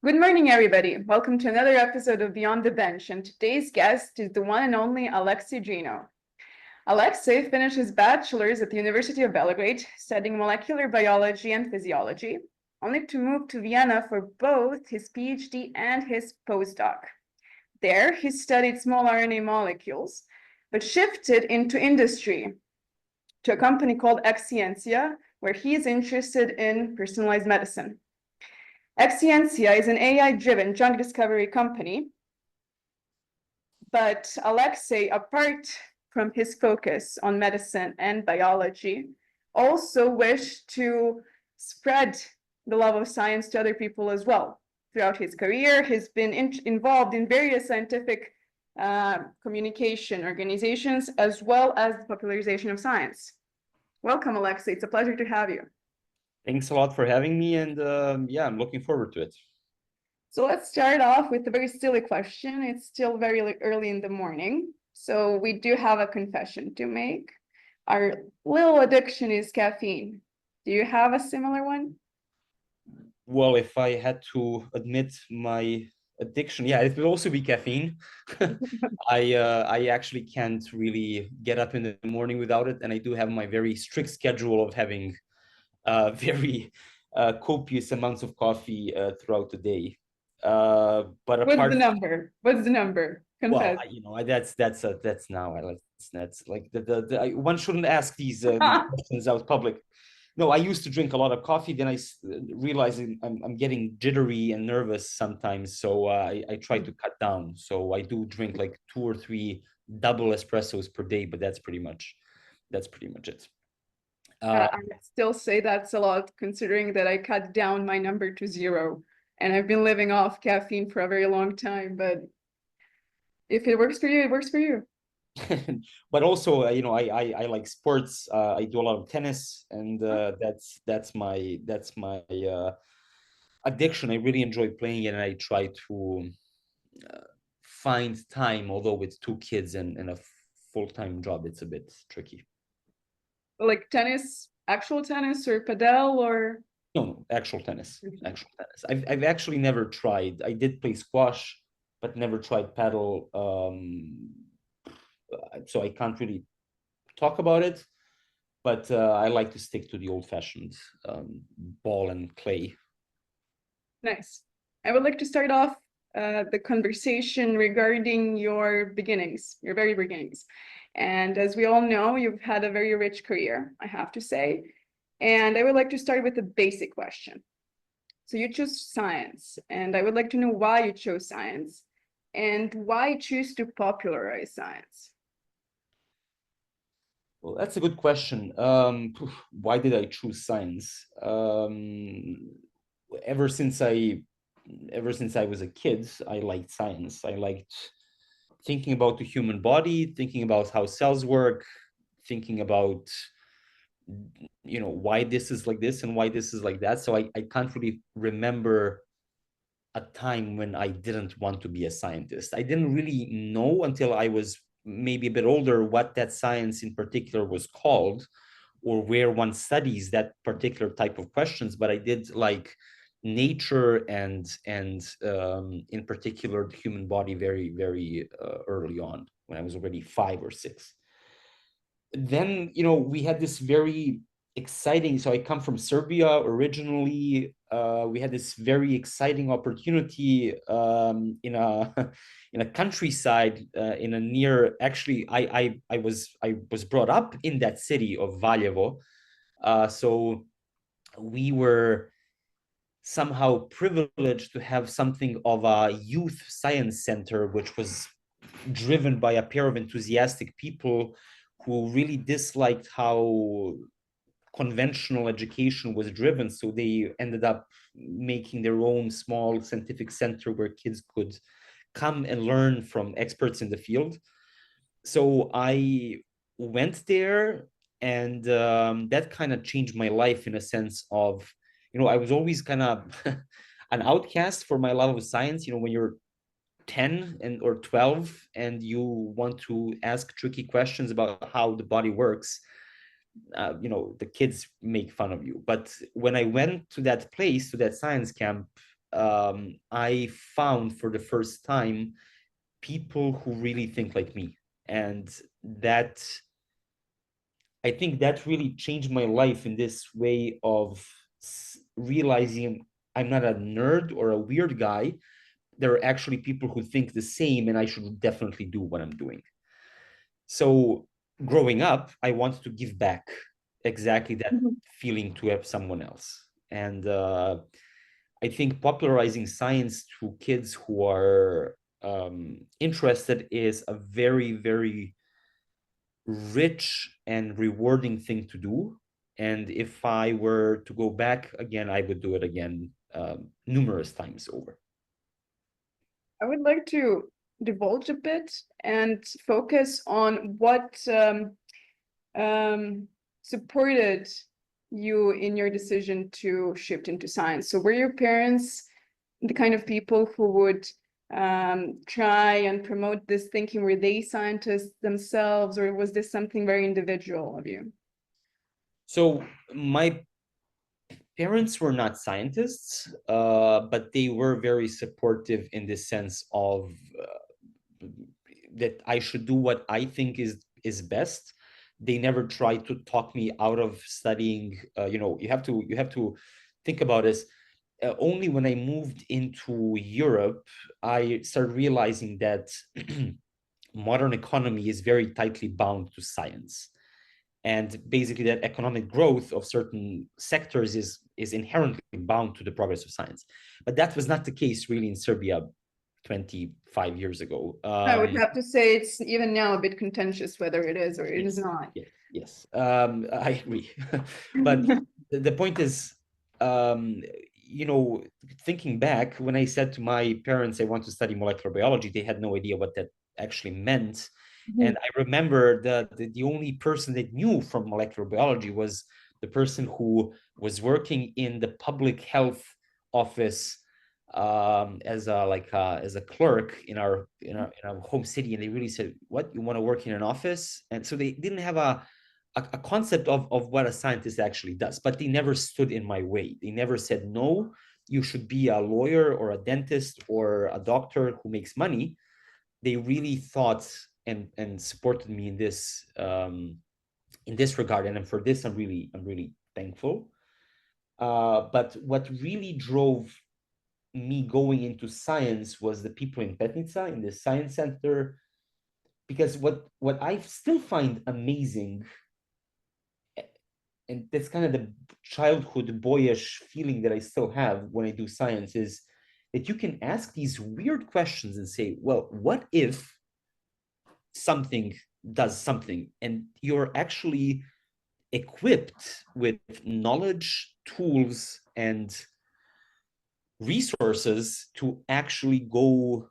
Good morning, everybody. Welcome to another episode of Beyond the Bench, and today's guest is the one and only Alexei Gino. Alexei finished his bachelor's at the University of Belgrade, studying molecular biology and physiology, only to move to Vienna for both his PhD and his postdoc. There, he studied small RNA molecules, but shifted into industry to a company called Exscientia, where he is interested in personalized medicine. Exscientia is an AI-driven drug discovery company, but Alexei, apart from his focus on medicine and biology, also wished to spread the love of science to other people as well. Throughout his career, he's been involved in various scientific communication organizations, as well as the popularization of science. Welcome, Alexei. It's a pleasure to have you. Thanks a lot for having me, and yeah, I'm looking forward to it. So let's start off with a very silly question. It's still very early in the morning, so we do have a confession to make. Our little addiction is caffeine. Do you have a similar one? Well, if I had to admit my addiction, yeah, it would also be caffeine. I actually can't really get up in the morning without it, and I do have my very strict schedule of having very copious amounts of coffee throughout the day. But What's the number? What's the number? Confess. Well, that's now that's like one shouldn't ask these questions out public. No, I used to drink a lot of coffee. Then I realized I'm getting jittery and nervous sometimes, so I try to cut down. So I do drink like 2 or 3 double espressos per day, but that's pretty much it. I still say that's a lot, considering that I cut down my number to 0, and I've been living off caffeine for a very long time. But if it works for you, it works for you. But also, I like sports. I do a lot of tennis, and that's my addiction. I really enjoy playing it, and I try to find time. Although with 2 kids and a full-time job, it's a bit tricky. Like tennis, actual tennis, or padel, or no, actual tennis. Actual tennis. I've actually never tried. I did play squash, but never tried paddle. So I can't really talk about it, but I like to stick to the old-fashioned ball and clay. Nice. I would like to start off the conversation regarding your beginnings, your very beginnings. And as we all know, you've had a very rich career, I have to say. And I would like to start with a basic question. So you chose science, and I would like to know why you chose science and why choose to popularize science. Well, that's a good question. Why did I choose science? Ever since I was a kid, I liked science. I liked thinking about the human body, thinking about how cells work, thinking about why this is like this and why this is like that. So I can't really remember a time when I didn't want to be a scientist. I didn't really know until I was maybe a bit older what that science in particular was called, or where one studies that particular type of questions. But I did like nature and in particular the human body very, very early on, when I was already 5 or 6. Then we had this very exciting, so I come from Serbia originally. We had this very exciting opportunity in a countryside in a near, actually I was brought up in that city of Valjevo, so we were somehow privileged to have something of a youth science center, which was driven by a pair of enthusiastic people who really disliked how conventional education was driven. So they ended up making their own small scientific center where kids could come and learn from experts in the field. So I went there, and that kind of changed my life in a sense of, I was always kind of an outcast for my love of science. When you're 10 or 12 and you want to ask tricky questions about how the body works, the kids make fun of you. But when I went to that place, to that science camp, I found for the first time people who really think like me. And that, I think that really changed my life in this way of realizing I'm not a nerd or a weird guy. There are actually people who think the same, and I should definitely do what I'm doing. So growing up, I wanted to give back exactly that Mhm. feeling to have someone else. And I think popularizing science to kids who are interested is a very, very rich and rewarding thing to do. And if I were to go back again, I would do it again numerous times over. I would like to divulge a bit and focus on what um, supported you in your decision to shift into science. So were your parents the kind of people who would try and promote this thinking? Were they scientists themselves, or was this something very individual of you? So my parents were not scientists, but they were very supportive in the sense of that I should do what I think is best. They never tried to talk me out of studying. You have to think about this. Only when I moved into Europe, I started realizing that modern economy is very tightly bound to science, and basically that economic growth of certain sectors is inherently bound to the progress of science. But that was not the case really in Serbia 25 years ago. I would have to say it's even now a bit contentious whether it is or it is Yes, not. yes, yes. I agree. But the point is, um, you know, thinking back, when I said to my parents I want to study molecular biology, they had no idea what that actually meant. And I remember that the only person that knew from molecular biology was the person who was working in the public health office as a clerk in our home city, and they really said, "What, you want to work in an office?" And so they didn't have a concept of what a scientist actually does, but they never stood in my way. They never said, "No, you should be a lawyer or a dentist or a doctor who makes money." They really thought and supported me in this regard, and for this I'm really thankful. But what really drove me going into science was the people in Petnica in the science center, because what I still find amazing, and that's kind of the childhood boyish feeling that I still have when I do science, is that you can ask these weird questions and say, well, what if something does something, and you're actually equipped with knowledge, tools, and resources to actually go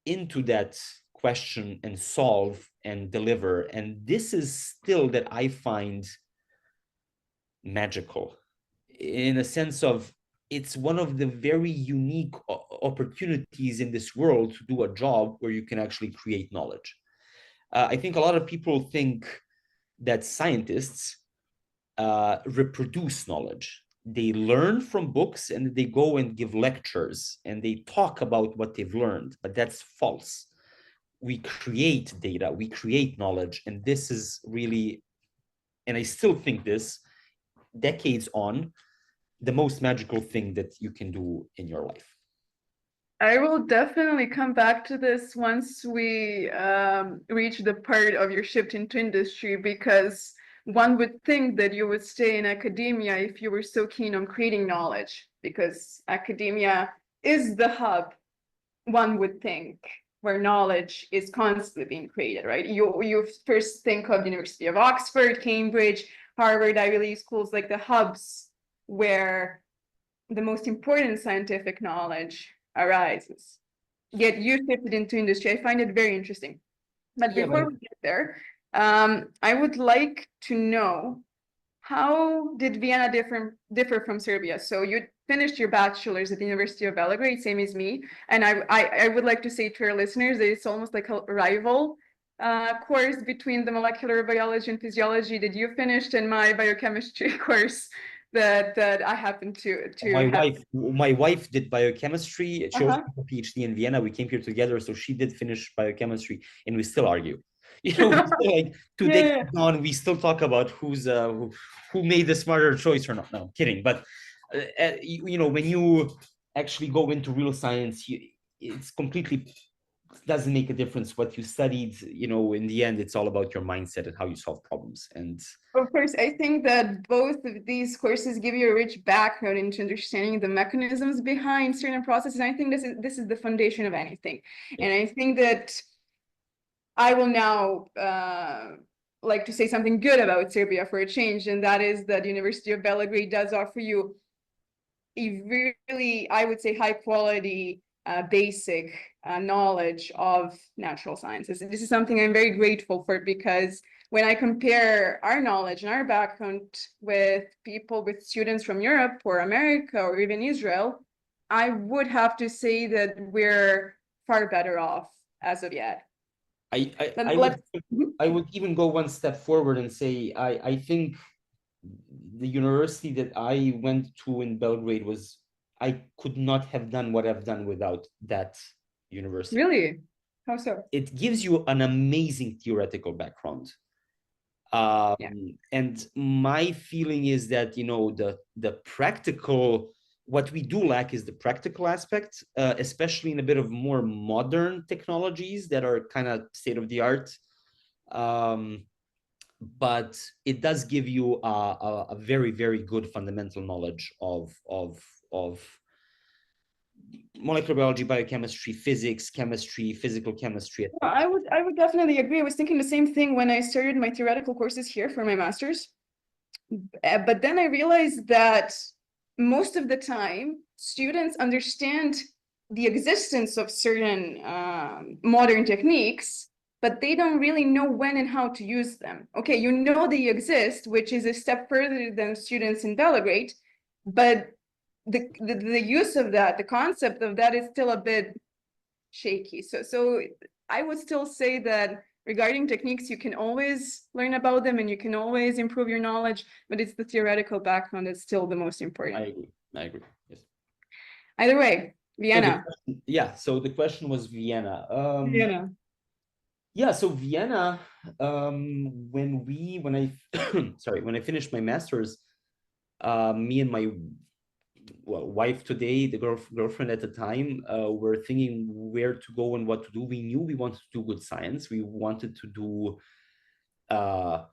into that question and solve and deliver. And this is still that I find magical, in a sense of it's one of the very unique opportunities in this world to do a job where you can actually create knowledge. I think a lot of people think that scientists reproduce knowledge. They learn from books and they go and give lectures and they talk about what they've learned, but that's false. We create data, we create knowledge, and this is really, and I still think this, decades on, the most magical thing that you can do in your life. I will definitely come back to this once we reach the part of your shift into industry, because one would think that you would stay in academia if you were so keen on creating knowledge, because academia is the hub, one would think, where knowledge is constantly being created, right? You first think of the University of Oxford, Cambridge, Harvard, Ivy League schools, like the hubs where the most important scientific knowledge arises. Yet you shifted into industry. I find it very interesting. But Yeah, before but we get there, I would like to know, how did Vienna differ from Serbia? So you finished your bachelor's at the University of Belgrade, same as me. And I would like to say to our listeners that it's almost like a rival course between the molecular biology and physiology that you finished and my biochemistry course that I happen to My have. wife did biochemistry. She also Uh-huh. did a PhD in Vienna. We came here together, so she did finish biochemistry, and we still argue. You know, we still, like, two Yeah, decades yeah. on, we still talk about who made the smarter choice or not. No, I'm kidding. But you know, when you actually go into real science, it's completely doesn't make a difference what you studied. You know, in the end, it's all about your mindset and how you solve problems. And Of course, I think that both of these courses give you a rich background into understanding the mechanisms behind certain processes. And I think this is the foundation of anything. yeah. And I think that I will now like to say something good about Serbia for a change, and that is that the University of Belgrade does offer you a really, I would say, high quality basic knowledge of natural sciences. This is something I'm very grateful for, because when I compare our knowledge and our background with students from Europe or America or even Israel, I would have to say that we're far better off as of yet. I, I, Let, I would let's Mhm. I would even go one step forward and say I think the university that I went to in Belgrade was I could not have done what I've done without that university. Really? How so? It gives you an amazing theoretical background. Yeah. And my feeling is that, you know, the practical, what we do lack is the practical aspect, especially in a bit of more modern technologies that are kind of state of the art. Um, but it does give you a very, very good fundamental knowledge of molecular biology, biochemistry, physics, chemistry, physical chemistry. I would definitely agree. I was thinking the same thing when I started my theoretical courses here for my master's. But then I realized that most of the time, students understand the existence of certain modern techniques, but they don't really know when and how to use them. Okay, you know they exist, which is a step further than students in Belgrade, but the use of that, the concept of that is still a bit shaky. So I would still say that regarding techniques, you can always learn about them and you can always improve your knowledge, but it's the theoretical background that's still the most I important. agree. I agree. Yes. Either way, So the Vienna. question, yeah. So the question was Vienna. Vienna. Yeah. So Vienna. When I sorry, when I finished my master's, me and my wife today, the girlfriend at the time, were thinking where to go and what to do. We knew we wanted to do good science. We wanted to do uh,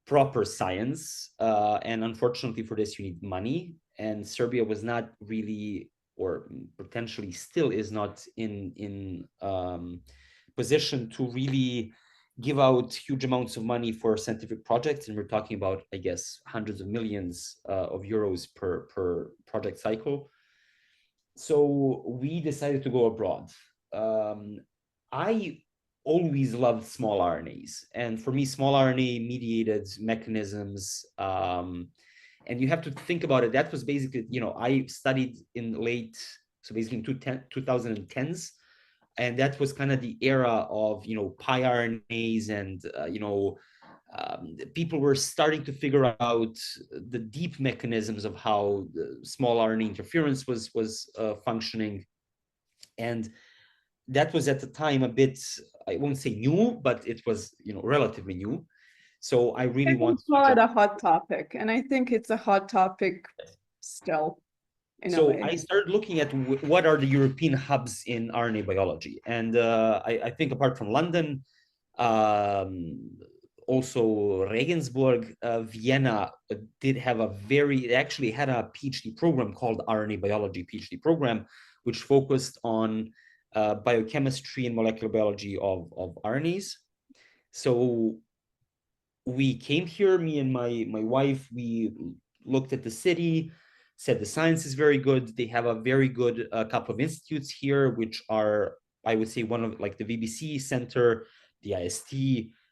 proper science, and unfortunately for this, you need money. And Serbia was not really, or potentially still is not in position to really give out huge amounts of money for scientific projects, and we're talking about, I guess, hundreds of millions of euros per project cycle. So we decided to go abroad. I always loved small RNAs, and for me, small RNA mediated mechanisms. And you have to think about it. That was basically, you know, I studied in late, so basically in 2010s, and that was kind of the era of, you know, pi RNAs, and people were starting to figure out the deep mechanisms of how the small RNA interference was functioning, and that was at the time a bit, I won't say new, but it was, you know, relatively new. So I I really would wanted to call it jump. a hot topic, and I think it's a hot topic still, in a So way. I started looking at what are the European hubs in RNA biology, and I think apart from London, um, also Regensburg, Vienna did have a they actually had a PhD program called RNA biology PhD program, which focused on biochemistry and molecular biology of RNAs. So we came here, me and my wife, we looked at the city, said the science is very good. They have a very good couple of institutes here, which are, I would say, one of, like, the VBC Center, the IST,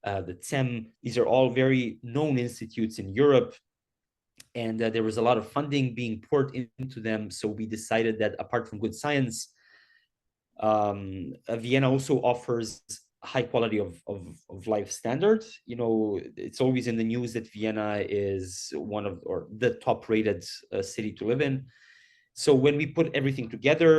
the TEM. These are all very known institutes in Europe, and there was a lot of funding being poured into them. So we decided that apart from good science, Vienna also offers high quality of life standards. You know, it's always in the news that Vienna is one of or the top rated city to live in. So when we put everything together,